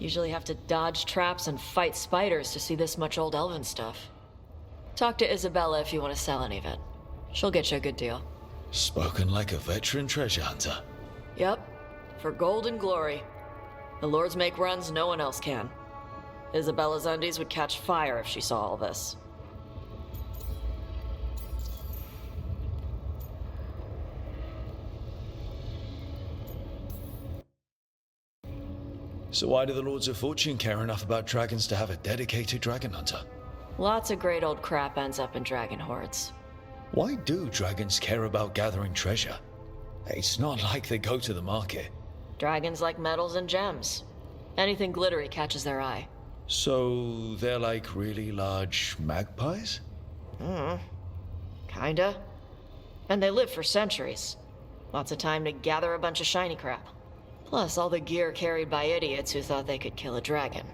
Usually have to dodge traps and fight spiders to see this much old elven stuff. Talk to Isabella if you want to sell any of it. She'll get you a good deal. Spoken like a veteran treasure hunter. Yep, for gold and glory. The lords make runs no one else can. Isabella's undies would catch fire if she saw all this. So why do the Lords of Fortune care enough about dragons to have a dedicated dragon hunter? Lots of great old crap ends up in dragon hordes. Why do dragons care about gathering treasure? It's not like they go to the market. Dragons like metals and gems. Anything glittery catches their eye. So they're like really large magpies? Kinda. And they live for centuries. Lots of time to gather a bunch of shiny crap. Plus all the gear carried by idiots who thought they could kill a dragon.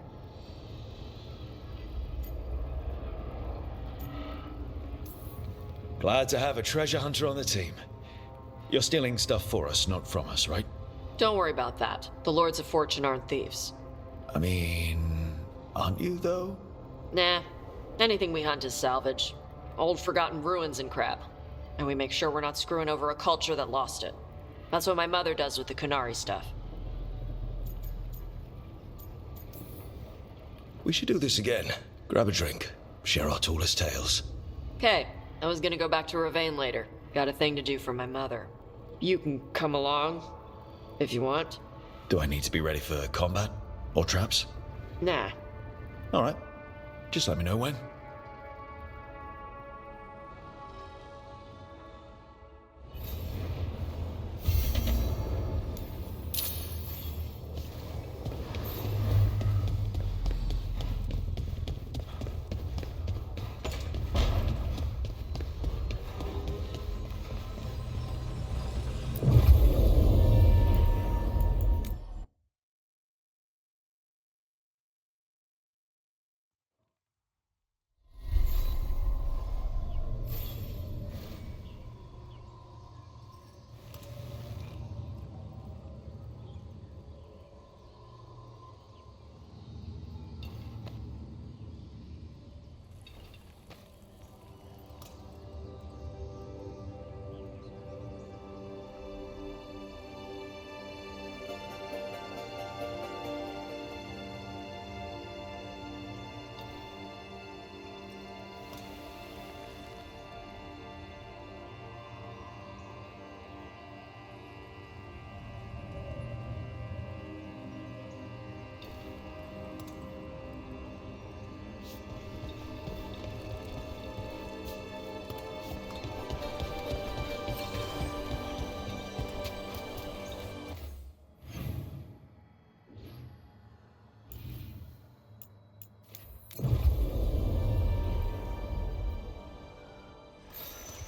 Glad to have a treasure hunter on the team. You're stealing stuff for us, not from us, right? Don't worry about that. The Lords of Fortune aren't thieves. I mean, aren't you though? Nah. Anything we hunt is salvage. Old forgotten ruins and crap. And we make sure we're not screwing over a culture that lost it. That's what my mother does with the Kunari stuff. We should do this again. Grab a drink. Share our tallest tales. Okay, I was gonna go back to Ravane later. Got a thing to do for my mother. You can come along, if you want. Do I need to be ready for combat? Or traps? Nah. Alright. Just let me know when.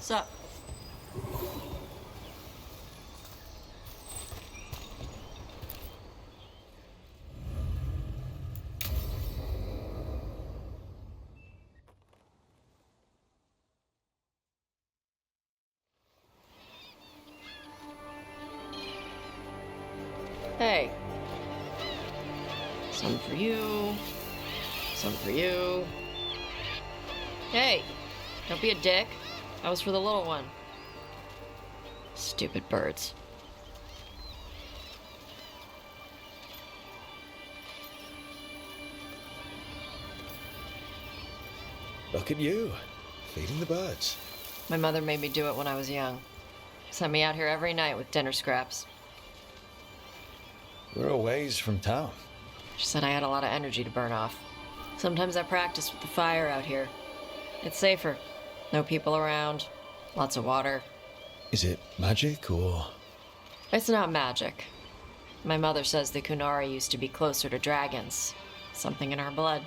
Sup? Hey. Some for you. Some for you. Hey, don't be a dick. That was for the little one. Stupid birds. Look at you, feeding the birds. My mother made me do it when I was young. Sent me out here every night with dinner scraps. We're a ways from town. She said I had a lot of energy to burn off. Sometimes I practice with the fire out here. It's safer. No people around. Lots of water. Is it magic or...? It's not magic. My mother says the Kunari used to be closer to dragons. Something in our blood.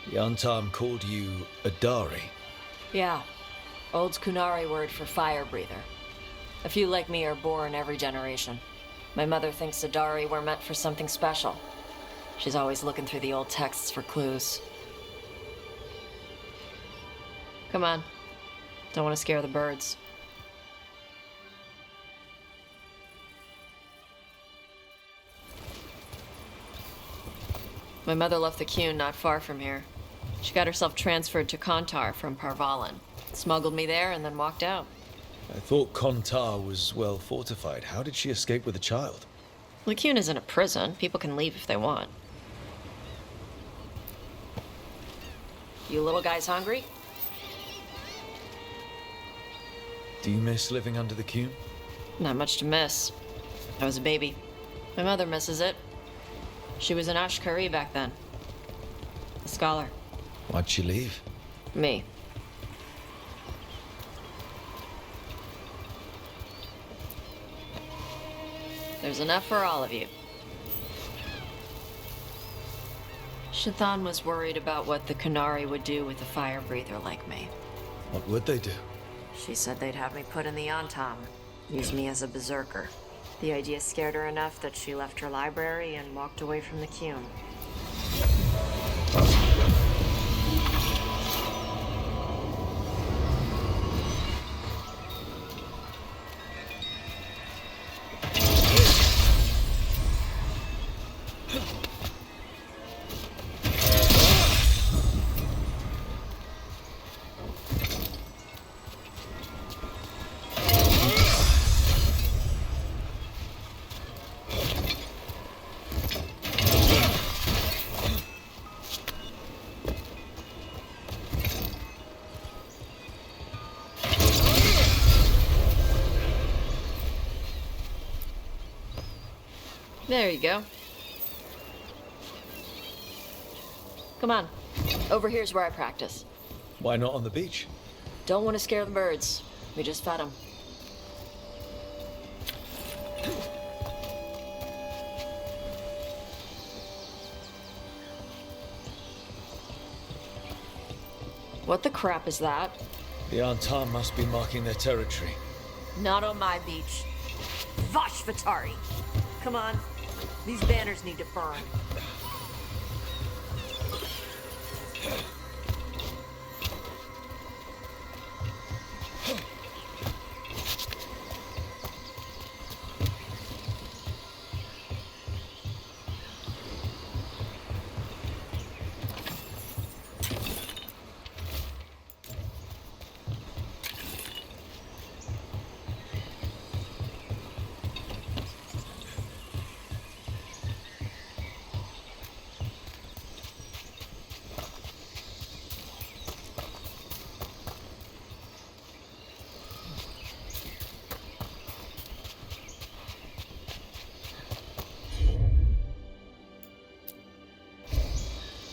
Yantam called you a Dari. Yeah. Old Kunari word for fire breather. A few like me are born every generation. My mother thinks Adari were meant for something special. She's always looking through the old texts for clues. Come on. Don't want to scare the birds. My mother left the Qun not far from here. She got herself transferred to Kontar from Parvalan. Smuggled me there and then walked out. I thought Kontar was well fortified. How did she escape with a child? The Qun isn't a prison. People can leave if they want. You little guys hungry? Do you miss living under the Qun? Not much to miss. I was a baby. My mother misses it. She was an Ashkari back then. A scholar. Why'd she leave? Me. There's enough for all of you. Shathan was worried about what the Qunari would do with a fire breather like me. What would they do? She said they'd have me put in the Antam, use me as a berserker. The idea scared her enough that she left her library and walked away from the Qun. There you go. Come on. Over here's where I practice. Why not on the beach? Don't want to scare the birds. We just fed them. What the crap is that? The Antam must be marking their territory. Not on my beach. Vashvatari! Come on. These banners need to burn.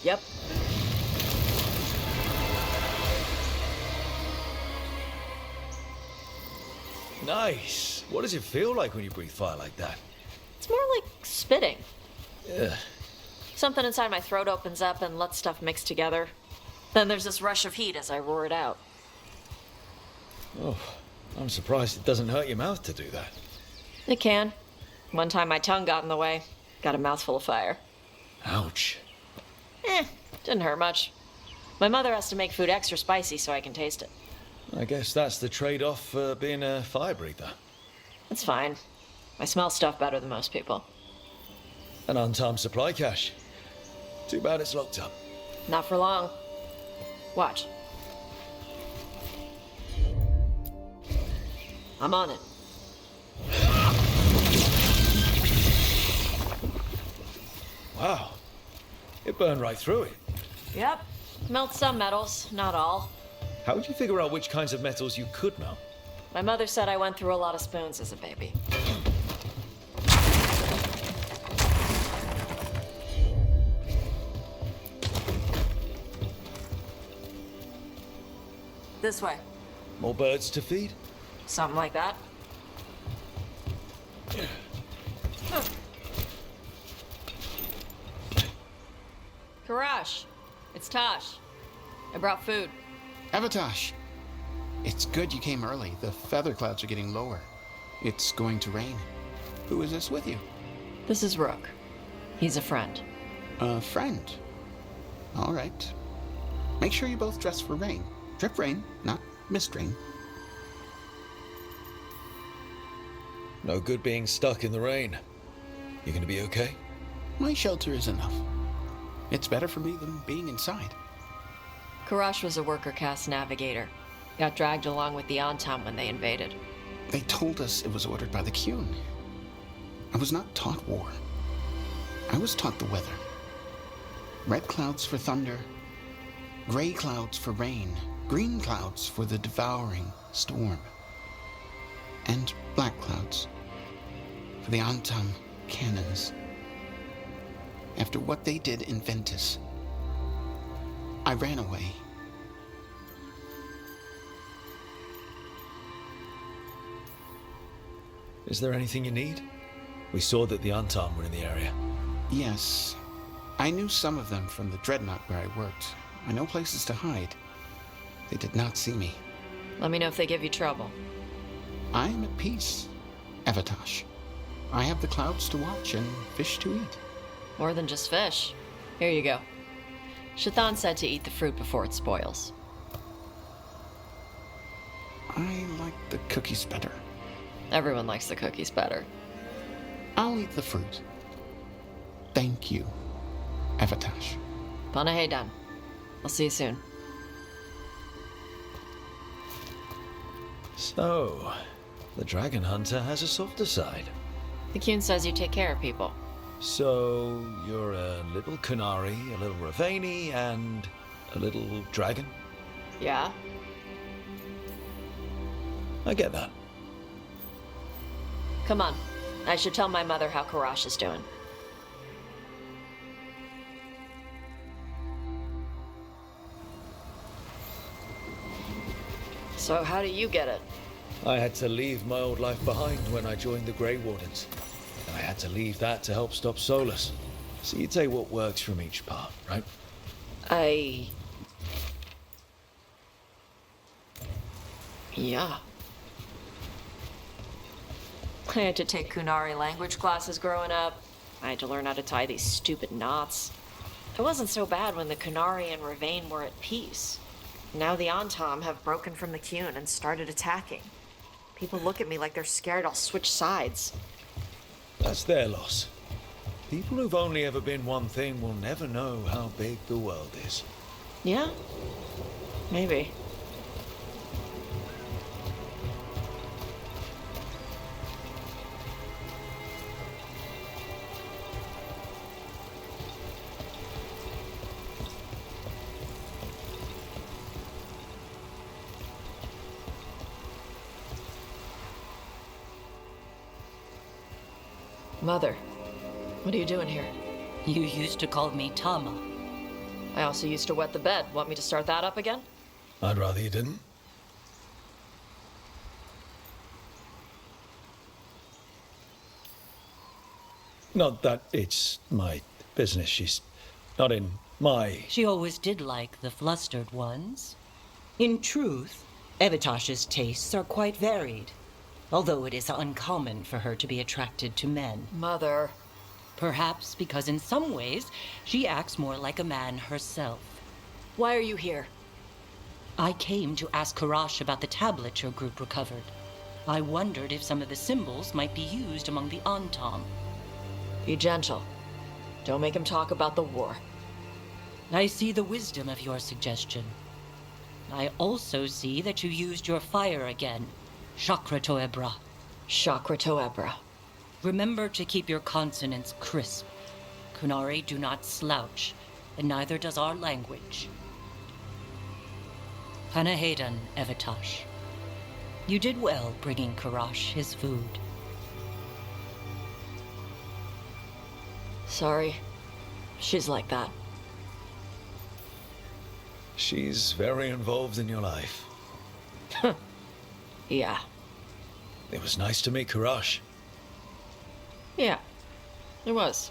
Yep. Nice. What does it feel like when you breathe fire like that? It's more like spitting. Yeah. Something inside my throat opens up and lets stuff mix together. Then there's this rush of heat as I roar it out. Oh, I'm surprised it doesn't hurt your mouth to do that. It can. One time my tongue got in the way. Got a mouthful of fire. Ouch. Didn't hurt much. My mother has to make food extra spicy so I can taste it. I guess that's the trade-off for being a fire breather. It's fine. I smell stuff better than most people. An untimed supply cache. Too bad it's locked up. Not for long. Watch. I'm on it. Wow. It burned right through it. Yep. Melts some metals, not all. How would you figure out which kinds of metals you could melt? My mother said I went through a lot of spoons as a baby. This way. More birds to feed? Something like that. Karash, it's Tosh. I brought food. Avatosh, it's good you came early. The feather clouds are getting lower. It's going to rain. Who is this with you? This is Rook. He's a friend. A friend. All right. Make sure you both dress for rain. Drip rain, not mist rain. No good being stuck in the rain. You gonna be okay? My shelter is enough. It's better for me than being inside. Karash was a worker caste navigator. Got dragged along with the Antam when they invaded. They told us it was ordered by the Qun. I was not taught war. I was taught the weather. Red clouds for thunder, gray clouds for rain, green clouds for the devouring storm, and black clouds for the Antam cannons. After what they did in Ventus, I ran away. Is there anything you need? We saw that the Antam were in the area. Yes, I knew some of them from the Dreadnought where I worked. I know places to hide. They did not see me. Let me know if they give you trouble. I am at peace, Evatash. I have the clouds to watch and fish to eat. More than just fish. Here you go. Shathan said to eat the fruit before it spoils. I like the cookies better. Everyone likes the cookies better. I'll eat the fruit. Thank you, Evatash. Panahedan. I'll see you soon. So, the Dragon Hunter has a softer side. The Qun says you take care of people. So, you're a little Kunari, a little Ravani, and a little dragon? Yeah? I get that. Come on. I should tell my mother how Karash is doing. So how do you get it? I had to leave my old life behind when I joined the Grey Wardens. And I had to leave that to help stop Solus. So you take what works from each part, right? Yeah. I had to take Kunari language classes growing up. I had to learn how to tie these stupid knots. It wasn't so bad when the Kunari and Ravane were at peace. Now the Antam have broken from the Qun and started attacking. People look at me like they're scared I'll switch sides. That's their loss. People who've only ever been one thing will never know how big the world is. Yeah? Maybe. Mother, what are you doing here? You used to call me Tama. I also used to wet the bed. Want me to start that up again? I'd rather you didn't. Not that it's my business. She's not in my... She always did like the flustered ones. In truth, Evitash's tastes are quite varied, although it is uncommon for her to be attracted to men. Mother. Perhaps because in some ways, she acts more like a man herself. Why are you here? I came to ask Karash about the tablet your group recovered. I wondered if some of the symbols might be used among the Antam. Be gentle. Don't make him talk about the war. I see the wisdom of your suggestion. I also see that you used your fire again. Chakra Toebra. Chakra Toebra. Remember to keep your consonants crisp. Kunari do not slouch, and neither does our language. Panahedan, Evitash. You did well bringing Karash his food. Sorry. She's like that. She's very involved in your life. Yeah. It was nice to meet Karash. Yeah. It was.